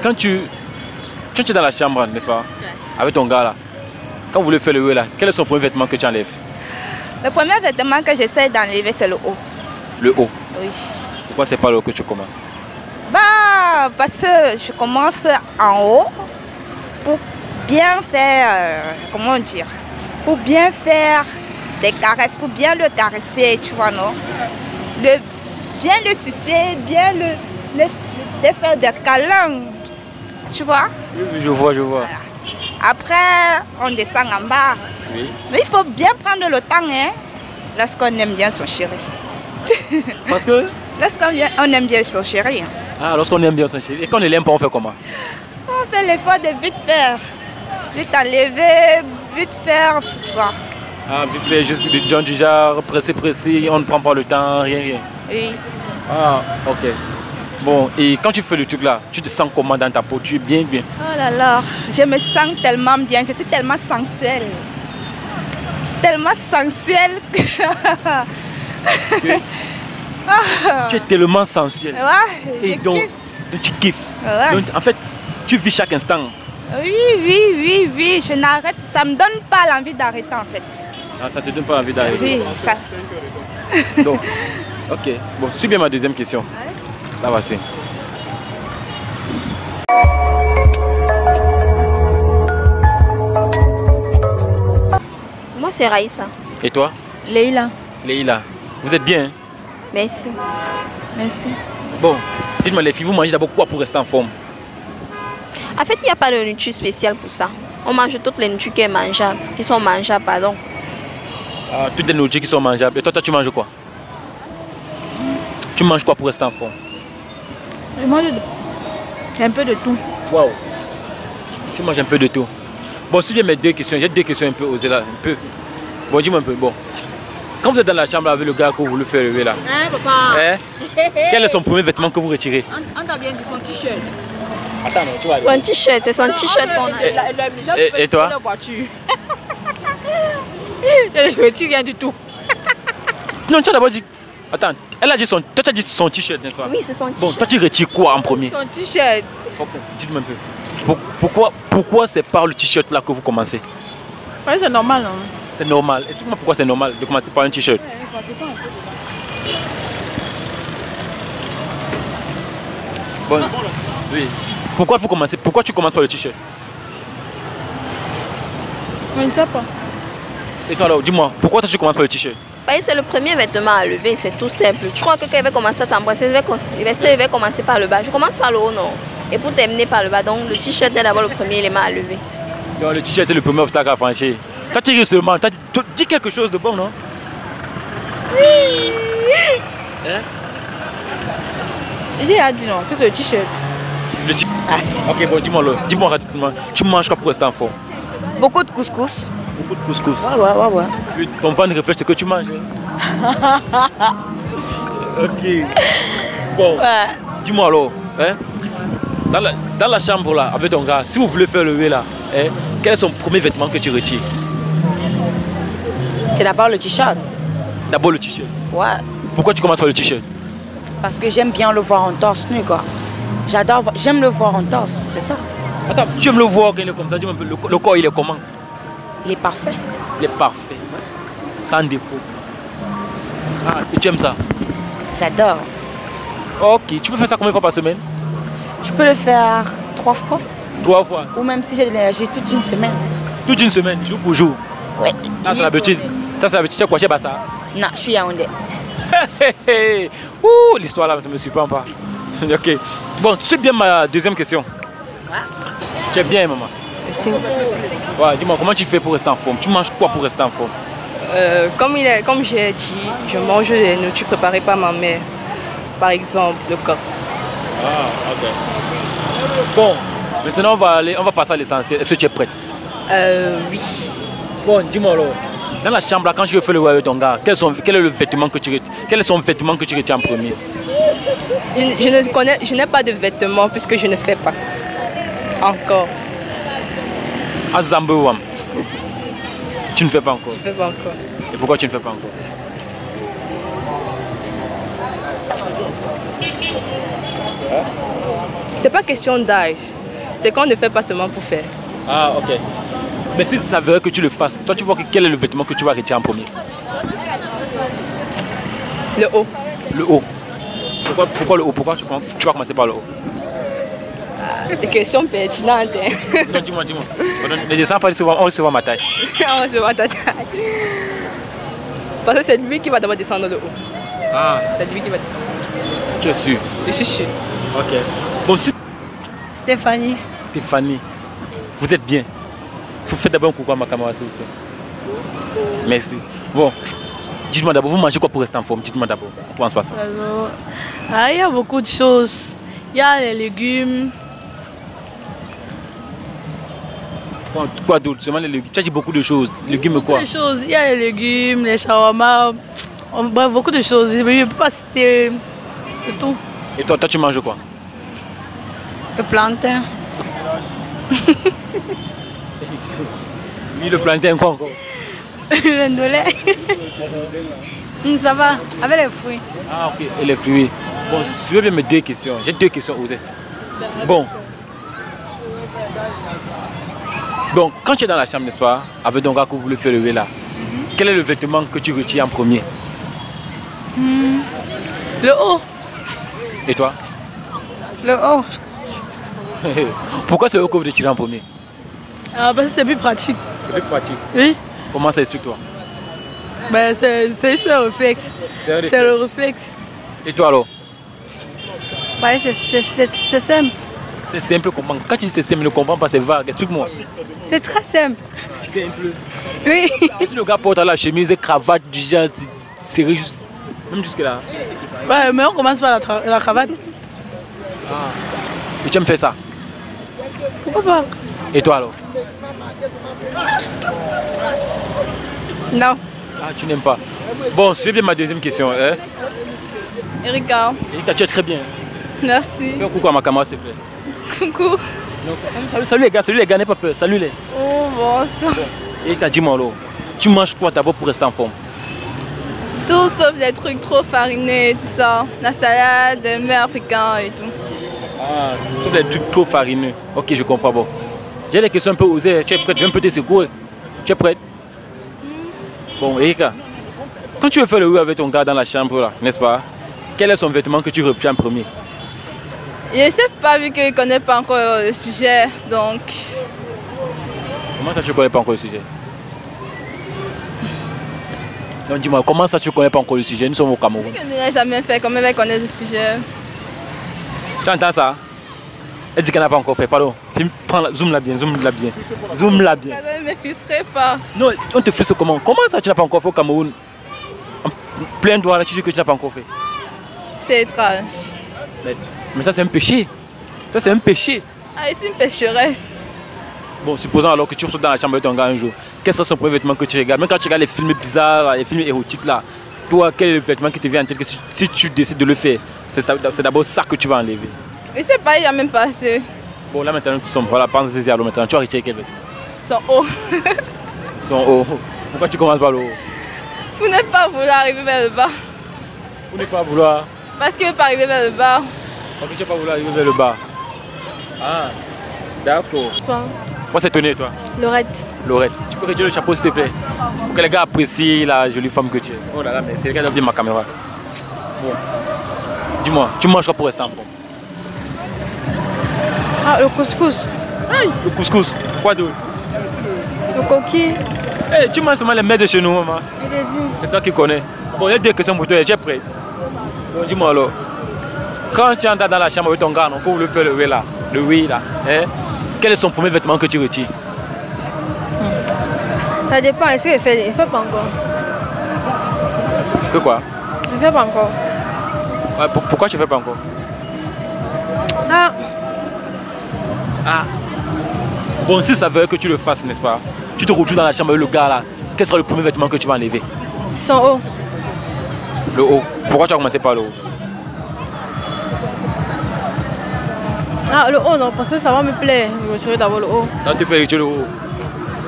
quand tu es dans la chambre, n'est-ce pas? Ouais. Avec ton gars là, quand vous voulez faire le haut là, quel est son premier vêtement que tu enlèves? Le premier vêtement que j'essaie d'enlever, c'est le haut. Le haut? Oui. Pourquoi c'est pas le haut que tu commences? Bah, parce que je commence en haut pour bien faire, comment dire, pour bien faire des caresses, pour bien le caresser, tu vois, non? Bien le sucer, bien le faire des câlins, tu vois? Oui, je vois. Voilà. Après, on descend en bas. Oui. Mais il faut bien prendre le temps, hein, lorsqu'on aime bien son chéri. Parce que? Lorsqu'on aime bien son chéri. Hein. Ah, lorsqu'on aime bien son chéri. Et quand on ne l'aime pas, on fait comment? On fait l'effort de vite faire. Vite enlever, vite faire, tu vois. Ah, vite fait, juste du genre pressé, on ne prend pas le temps, rien. Oui. Ah, ok. Bon, et quand tu fais le truc là, tu te sens comment dans ta peau? Tu es bien? Oh là là, je me sens tellement bien, je suis tellement sensuelle. Tellement sensuelle. Tu es tellement sensuelle. Ouais, et donc, tu kiffes. Ouais. Donc, en fait, tu vis chaque instant. Oui, je n'arrête, ça me donne pas l'envie d'arrêter en fait. Ah, ça te donne pas envie d'arrêter? Oui, ça. Donc, ok. Bon, suis bien ma deuxième question. Ouais. Là, voici. Moi, c'est Raïssa. Et toi? Leïla. Leïla. Vous êtes bien? Hein? Merci. Merci. Bon, dites-moi les filles, vous mangez d'abord quoi pour rester en forme? En fait, il n'y a pas de nourriture spéciale pour ça. On mange toutes les nourritures qui sont mangeables, pardon. Ah, toutes les nourritures qui sont mangeables. Et toi, tu manges quoi? Tu manges quoi pour rester en forme? Je mange un peu de tout. Waouh. Tu manges un peu de tout. Bon, si bien mes deux questions, j'ai deux questions un peu osées là, un peu. Bon, dis-moi un peu, bon. Quand vous êtes dans la chambre avec le gars que vous voulez faire lever là, papa. Quel est son premier vêtement que vous retirez? On t'a bien dit son t-shirt. Attends, non, tu vas aller. Son t-shirt, c'est son t-shirt qu'on a. Et toi? La voiture. Je ne retire rien du tout. Non, tu as d'abord dit... Attends, elle a dit son... Toi, tu as dit son t-shirt, n'est-ce pas? Oui, c'est son t-shirt. Bon, toi, tu retires quoi en premier? Son t-shirt. Okay. Dites-moi un peu. Pourquoi c'est par le t-shirt là que vous commencez? Ouais, c'est normal. Hein. C'est normal. Explique-moi pourquoi c'est normal de commencer par un t-shirt. Bon. Oui. Pourquoi tu commences par le t-shirt? Je ne sais pas. Et toi alors, dis-moi, pourquoi tu commences par le t-shirt? C'est le premier vêtement à lever, c'est tout simple. Tu crois que quand il va commencer à t'embrasser, il va commencer par le bas. Je commence par le haut, non? Et pour terminer par le bas, donc le t-shirt est d'abord le premier élément à lever. Donc, le t-shirt est le premier obstacle à franchir. Toi tu ris seulement, dis quelque chose de bon, non? Hein? J'ai dit non, que c'est le t-shirt. Le t-shirt. Ok, bon, dis-moi rapidement. Tu manges quoi pour rester en forme? Beaucoup de couscous. Beaucoup de couscous. Ouais. Puis, ton ventre réfléchit ce que tu manges. Ok. Bon, ouais. Dis-moi alors, hein? Dans la chambre là, avec ton gars, si vous voulez faire lever là, hein, quel est son premier vêtement que tu retires? C'est d'abord le t-shirt. D'abord le t-shirt? Ouais. Pourquoi tu commences par le t-shirt? Parce que j'aime bien le voir en torse nu, quoi. J'aime le voir en torse, c'est ça. Attends, tu aimes le voir quand il est comme ça, dis-moi un peu, le corps il est comment? Il est parfait. Il est parfait, sans défaut. Ah, et tu aimes ça? J'adore. Ok, tu peux faire ça combien de fois par semaine? Je peux le faire 3 fois. 3 fois? Ou même si j'ai de l'énergie toute une semaine. Toute une semaine, jour pour jour? Oui. Ça c'est l'habitude. Ça c'est l'habitude, tu as quoi chez Bassa? Non, je suis Yaoundé. Ouh, l'histoire là ne me surprend pas. Ok. Bon, tu sais bien ma deuxième question. Ouais. Tu es bien, maman? Merci. Ouais, dis-moi, comment tu fais pour rester en forme? Tu manges quoi pour rester en forme? Comme j'ai dit, je mange des nourritures préparées par ma mère. Par exemple, le coq. Ah, ok. Bon, maintenant on va passer à l'essentiel. Est-ce que tu es prête? Oui. Bon, dis-moi alors. Dans la chambre, là, quand tu veux faire le avec ton gars, quel est le vêtement que tu retiens? Quel est son vêtement que tu retiens en premier? Je n'ai pas de vêtements puisque je ne fais pas. Encore. Azambouam. Tu ne fais pas encore? Je ne fais pas encore. Et pourquoi tu ne fais pas encore? C'est pas question d'âge. C'est qu'on ne fait pas seulement pour faire. Ah, ok. Mais si ça veut que tu le fasses, toi tu vois quel est le vêtement que tu vas retirer en premier? Le haut. Le haut. Pourquoi le haut? Pourquoi tu vas commencer par le haut? Des questions pertinentes. Hein. Non, dis-moi. Ne descends pas, on se voit ma taille. On se voit ta taille. Parce que c'est lui qui va d'abord descendre le haut. Ah. C'est lui qui va descendre. Tu es sûr? Je suis sûr. Ok. Bon, Stéphanie. Stéphanie, vous êtes bien. Vous faites d'abord un coucou à ma camarade, s'il vous plaît. Merci. Bon, dites-moi d'abord, vous mangez quoi pour rester en forme? Dites-moi d'abord, on pense pas ça. Alors, il y a beaucoup de choses. Il y a les légumes. Quoi d'autre? Seulement les légumes. Tu as dit beaucoup de choses. Légumes quoi? Beaucoup de choses. Il y a les légumes, les shawarma. Bref, beaucoup de choses. Je ne peux pas citer tout. Et toi, tu manges quoi? Le plantain. Oui, le plantain quoi encore? Le ndolé. Ça va, avec les fruits. Ah ok, et les fruits. Bon, je vais me deux questions. J'ai deux questions aux S. Bon, quand tu es dans la chambre, n'est-ce pas, avec ton gars que vous voulez faire lever là, quel est le vêtement que tu retires en premier? Le haut. Et toi? Le haut. Pourquoi c'est le haut que vous retirez en premier? Ah, parce que c'est plus pratique. C'est plus pratique. Oui. Comment ça explique-toi? Ben, c'est juste un réflexe. C'est le réflexe. Et toi alors? Ouais, c'est simple. C'est simple, comment? Quand tu dis c'est simple, je ne comprends pas, c'est vague. Explique-moi. C'est très simple. Simple. Oui. Si le gars porte la chemise et cravate du genre, c'est juste. Même jusque là. Ouais, mais on commence par la cravate. Et tu aimes faire ça? Pourquoi pas? Et toi alors? Non. Ah, tu n'aimes pas. Bon, c'est bien ma deuxième question. Hein? Erika. Erika, tu es très bien. Merci. Fais un coucou à ma camarade, s'il te plaît. Coucou. Salut les gars, n'aie pas peur. Salut les. Oh, bon ça. Erika, dis-moi alors, tu manges quoi d'abord pour rester en forme? Tout sauf les trucs trop farinés, tout ça. La salade, les mets africains et tout. Ah, sauf les trucs trop farineux. Ok, je comprends. Bon. J'ai des questions un peu osées. Tu es prête? Je vais un peu te secouer. Tu es prête? Bon, Erika, quand tu veux faire le oui avec ton gars dans la chambre, là, n'est-ce pas? Quel est son vêtement que tu reprends en premier? Je ne sais pas, vu qu'il ne connaît pas encore le sujet, donc... Comment ça tu ne connais pas encore le sujet? Non, dis-moi, comment ça tu ne connais pas encore le sujet? Nous sommes au Cameroun. Je ne l'ai jamais fait, comment elle va connaître le sujet? Tu entends ça? Elle dit qu'elle n'a pas encore fait, pardon. Zoom-la bien, zoom-la bien. Zoom-la bien. Je ne me frustrerai pas. Non, on te frustre comment? Comment ça tu n'as pas encore fait au Cameroun? En plein droit là, tu dis que tu n'as pas encore fait. C'est étrange. Mais ça c'est un péché. Ça c'est un péché. Ah, je suis une pécheresse. Bon, supposons alors que tu retournes dans la chambre de ton gars un jour. Quel sera son premier vêtement que tu regardes? Même quand tu regardes les films bizarres, les films érotiques là, toi, quel est le vêtement qui te vient en tête que si tu décides de le faire, c'est d'abord ça que tu vas enlever? Je ne sais pas, il n'y a même pas assez. Bon, là maintenant, tu sommes, voilà, pense-y alors maintenant. Tu vas retirer quel vêtement? Ils sont hauts. Ils sont hauts. Pourquoi tu commences par le haut? Vous n'êtes pas vouloir arriver vers le bas. Vous n'êtes pas vouloir. Parce qu'il ne veut pas arriver vers le bas. Parce que tu n'as pas vouloir arriver vers le bas. Ah, d'accord. Bonsoir. Moi, c'est Tony et toi? Laurette. Laurette. Tu peux retirer le chapeau s'il te plaît? Pour que les gars apprécient la jolie femme que tu es. Oh là là, mais c'est les gars qui ont bien ma caméra. Bon. Dis-moi, tu manges quoi pour rester en forme? Ah, le couscous. Aïe, le couscous. Quoi d'autre? Le coquille. Hey, tu manges seulement les mets de chez nous, maman. Il est dit. C'est toi qui connais. Bon, il y a deux questions pour toi. Tu es prêt? Bon, dis-moi alors. Quand tu entres dans la chambre avec ton gars, pour le faire le oui là, hein, quel est son premier vêtement que tu retires? Ça dépend. Est-ce qu'il fait? Il fait pas encore. Que quoi? Il fait pas encore. Ouais, pourquoi tu ne fais pas encore? Ah. Ah. Bon, si ça veut que tu le fasses, n'est-ce pas? Tu te retrouves dans la chambre avec le gars là. Quel sera le premier vêtement que tu vas enlever? Son haut. Le haut. Pourquoi tu as commencé par le haut? Ah, le haut, non, parce que ça va me plaire. Je vais d'abord le haut. Ça te plaît, tu le haut.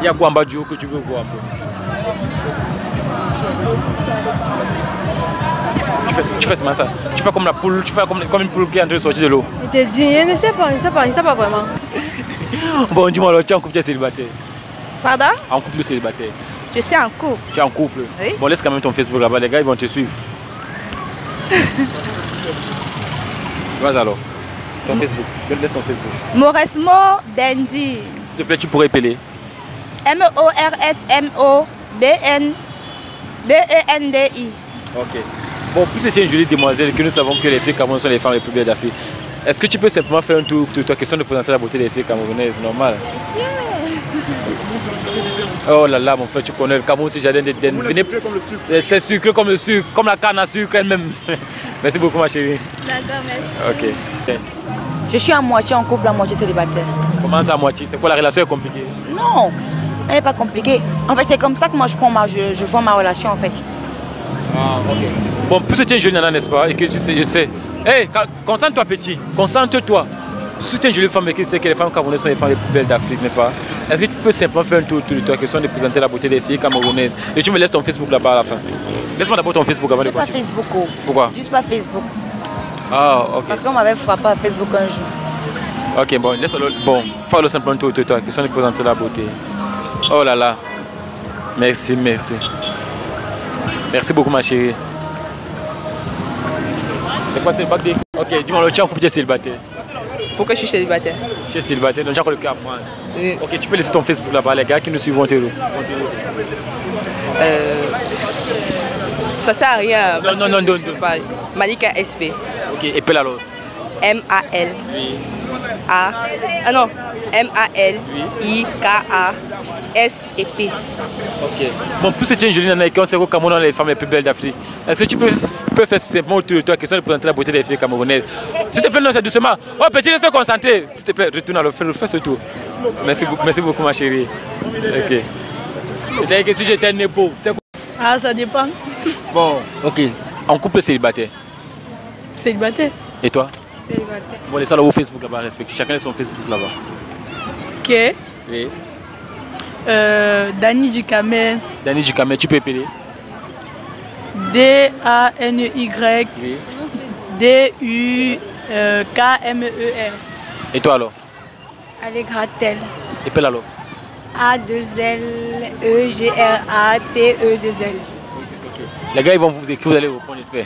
Il y a quoi en bas du haut que tu veux voir un peu? Tu fais seulement ça. Tu fais comme la poule, tu fais comme une poule qui est en train de sortir de l'eau. Je te dis, je ne sais pas vraiment. Bon, dis-moi alors, tu es en couple, tu es célibataire? Pardon? En couple ou célibataire? Je suis en couple. Tu es en couple? Oui. Bon, laisse quand même ton Facebook là-bas, les gars ils vont te suivre. Vas alors. Ton Facebook. Laisse ton Facebook. Mauresmo Bendi. S'il te plaît, tu pourrais épeler. Morsmobendi. Ok. Bon, puis c'était une jolie demoiselle que nous savons que les filles camerounaises sont les femmes les plus belles d'Afrique. Est-ce que tu peux simplement faire un tour de toi, question de présenter la beauté des filles camerounaises, normal? Oh là là, mon frère, tu connais le Cameroun, c'est jardin d'Éden. C'est sucré comme le sucre, comme la canne à sucre elle-même. Merci beaucoup, ma chérie. D'accord, merci. Ok. Je suis à moitié en couple, à moitié célibataire. Comment ça à moitié? C'est quoi, la relation est compliquée? Non, elle n'est pas compliquée. En fait, c'est comme ça que moi je vois ma relation en fait. Ah, ok. Bon, puisque tu es une jeune nana, n'est-ce pas? Et que tu sais, je sais. Hé, concentre-toi, petit. Concentre-toi. Si tu es une jolie femme et que tu sais que les femmes camerounaises sont les femmes les plus belles d'Afrique, n'est-ce pas? Est-ce que tu peux simplement faire un tour de toi, question de présenter la beauté des filles camerounaises? Et tu me laisses ton Facebook là-bas à la fin. Laisse-moi d'abord ton Facebook avant de continuer. Pas Facebook. Oh. Pourquoi? Juste pas Facebook. Ah, ok. Parce qu'on m'avait frappé à Facebook un jour. Ok, bon, laisse-le. Bon, fais-le simplement tour de toi, question de présenter la beauté. Oh là là. Merci, merci. Merci beaucoup, ma chérie. C'est quoi, c'est le bac des... Ok, dis-moi, tu es en couple, tu es célibataire? Pourquoi je suis célibataire? Tu es célibataire, donc j'ai encore le cas à prendre. Oui. Ok, tu peux laisser ton Facebook là-bas, les gars qui nous suivent vont te louer. Ça sert à rien. Non. Malika SP. Ok, épelle alors. M-A-L. Oui. A. Ah non. M-A-L-I-K-A-S-E-P. Ok. Bon, puisque tu es une jolie nana et qu'on sait qu'au Cameroun, on est les femmes les plus belles d'Afrique, est-ce que tu peux faire simplement autour de toi, question de présenter la beauté des filles camerounaises? S'il te plaît, non, c'est doucement. Oh, petit, reste concentré. S'il te plaît, retourne à le faire, fais ce tour. Merci beaucoup, ma chérie. Ok. C'est-à-dire que si j'étais né beau, c'est quoi? Ah, ça dépend. Bon, ok. En couple célibataire. Célibataire. Et toi? Célibataire. Bon, laisse ça là au Facebook là-bas, respecte. Chacun a son Facebook là-bas. Ok. Oui. Dani Ducamel. Dani Ducamel, tu peux épeler? D-A-N-Y. Oui. D-U-K-M-E-R. Et toi alors? Allegratel. Épelle alors. A-2-L-E-G-R-A-T-E-2-L. Ok. Les gars, ils vont vous écrire, vous allez répondre, j'espère.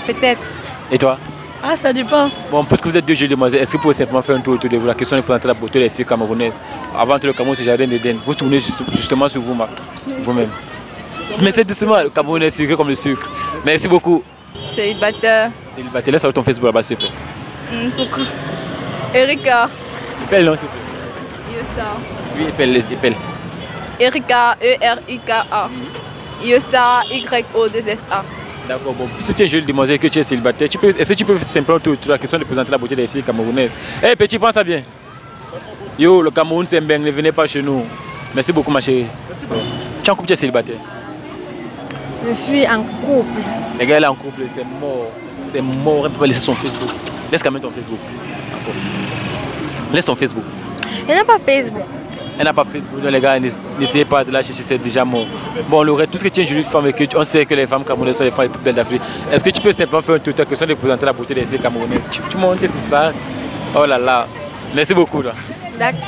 Peut-être. Et toi? Ah, ça dépend. Bon, puisque vous êtes deux jeunes demoiselles, est-ce que vous pouvez simplement faire un tour autour de vous? La question de présenter la beauté des filles camerounaises. Avant tout, le Cameroun, c'est jardin d'Éden. Vous tournez justement sur vous-même. Mais c'est doucement, le Cameroun est sucré comme le sucre. Merci beaucoup. Célibataire. Célibataire, laisse ton Facebook là-bas, s'il te plaît. Pourquoi? Erika. Épelle, non, s'il te plaît. Yosa. Oui, épelle. Erika, E-R-I-K-A. Yosa, Y-O-2-S-A. D'accord, bon. Si tu es une jolie demoiselle que tu es célibataire, est-ce que tu peux simplement tour la question de présenter la beauté des filles camerounaises? Hé, petit, prends ça bien. Yo, le Cameroun, c'est bien, ne venez pas chez nous. Merci beaucoup, ma chérie. Tu es en couple, tu es célibataire? Je suis en couple. Les gars, elle est en couple, c'est mort. C'est mort, elle peut pas laisser son Facebook. Laisse quand même ton Facebook. Encore. Laisse ton Facebook. Elle n'a pas Facebook. Elle n'a pas Facebook, donc les gars, n'essayez pas de la chercher, c'est déjà mort. Bon, Laurette, puisque tu es une jolie femme et qu'on sait que les femmes camerounaises sont les femmes les plus belles d'Afrique, est-ce que tu peux simplement faire un tour de question de présenter la beauté des filles camerounaises? Tu montes, c'est ça? Oh là là. Merci beaucoup, là. D'accord.